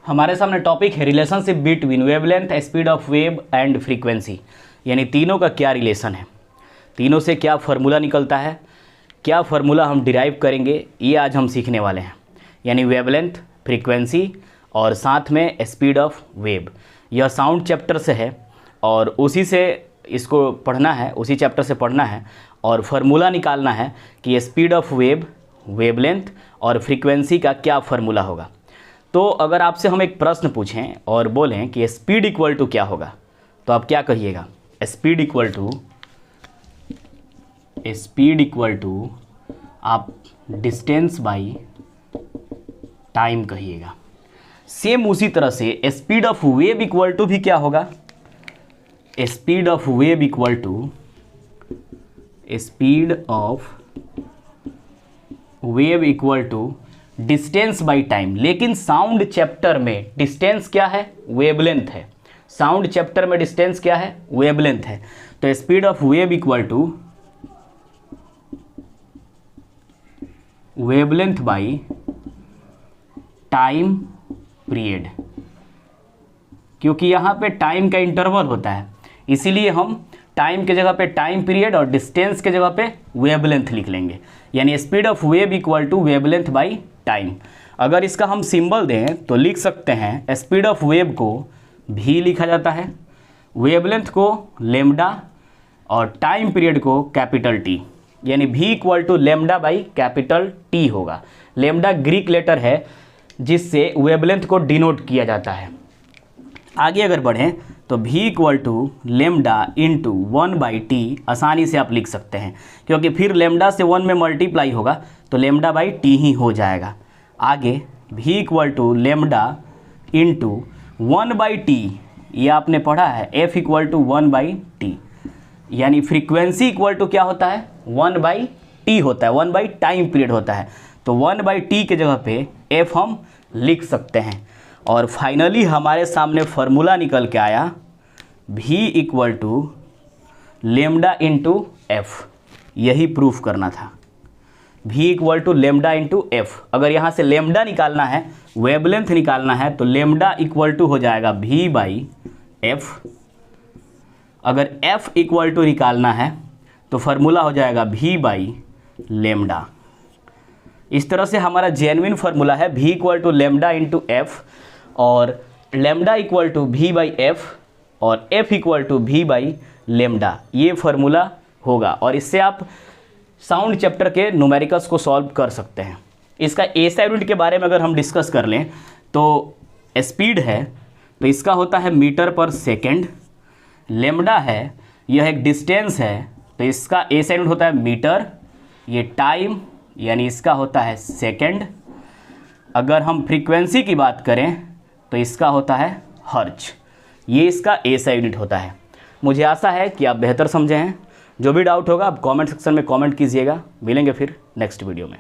हमारे सामने टॉपिक है relationship between wavelength, speed of wave and frequency. यानी तीनों का क्या रिलेशन है, तीनों से क्या फार्मूला निकलता है, क्या फार्मूला हम डिराइव करेंगे, ये आज हम सीखने वाले हैं। यानी वेवलेंथ, फ्रीक्वेंसी और साथ में स्पीड ऑफ वेव। यह साउंड चैप्टर से है और उसी से इसको पढ़ना है, उसी चैप्टर से पढ़ना है और फार्मूला निकालना है कि स्पीड ऑफ वेव, वेवलेंथ और फ्रीक्वेंसी का क्या फार्मूला होगा। तो अगर आपसे हम एक प्रश्न पूछें और बोलें कि स्पीड इक्वल टू क्या होगा, तो आप क्या कहिएगा? स्पीड इक्वल टू आप डिस्टेंस बाई टाइम कहिएगा। सेम उसी तरह से speed of wave equal to भी क्या होगा? Speed of wave equal to distance by time. लेकिन साउंड चैप्टर में डिस्टेंस क्या है? वेवलेंथ है। साउंड चैप्टर में डिस्टेंस क्या है? वेवलेंथ है। तो speed of wave equal to wavelength by time period, क्योंकि यहाँ पे टाइम का इंटरवल होता है, इसीलिए हम टाइम के जगह पे टाइम पीरियड और डिस्टेंस के जगह पे वेवलेंथ लिख लेंगे। यानी speed of wave equal to wavelength by time. अगर इसका हम सिंबल दें तो लिख सकते हैं स्पीड ऑफ वेव को भी लिखा जाता है, वेवलेंथ को लेमडा और टाइम पीरियड को कैपिटल टी। यानी भी equal to lambda by capital T होगा। लेमडा ग्रीक लेटर है जिससे वेवलेंथ को डिनोट किया जाता है। आगे अगर बढ़ें तो भी equal to lambda into 1/t आसानी से आप लिख सकते हैं, क्योंकि फिर लेमडा से 1 में मल्टीप्लाई होगा तो लेमडा बाई टी ही हो जाएगा। आगे भी equal to lambda into 1/t, ये आपने पढ़ा है f इक्वल टू 1/t। यानी फ्रीक्वेंसी इक्वल टू क्या होता है? 1/t होता है, 1 बाई टाइम पीरियड होता है। तो 1/t के जगह पे f हम लिख सकते हैं। और फाइनली हमारे सामने फार्मूला निकल के आया v equal to lambda into F. यही प्रूफ करना था, v equal to lambda into F. अगर यहाँ से लेमडा निकालना है, वेवलेंथ निकालना है, तो लेमडा इक्वल टू हो जाएगा v बाई एफ। अगर f इक्वल टू निकालना है तो फार्मूला हो जाएगा v बाई लेमडा। इस तरह से हमारा जेन्युइन फार्मूला है v equal to lambda into f और lambda equal to v by f और f equal to v by lambda. ये फार्मूला होगा और इससे आप साउंड चैप्टर के न्यूमेरिकल्स को सॉल्व कर सकते हैं। इसका एसआई यूनिट के बारे में अगर हम डिस्कस कर लें तो स्पीड है तो इसका होता है मीटर पर सेकेंड। लेमडा है, यह एक डिस्टेंस है तो इसका एसआई यूनिट होता है मीटर। ये टाइम यानी इसका होता है सेकेंड। अगर हम फ्रीक्वेंसी की बात करें तो इसका होता है हर्ट्ज। ये इसका एसआई यूनिट होता है। मुझे आशा है कि आप बेहतर समझे हैं। जो भी डाउट होगा आप कमेंट सेक्शन में कमेंट कीजिएगा। मिलेंगे फिर नेक्स्ट वीडियो में।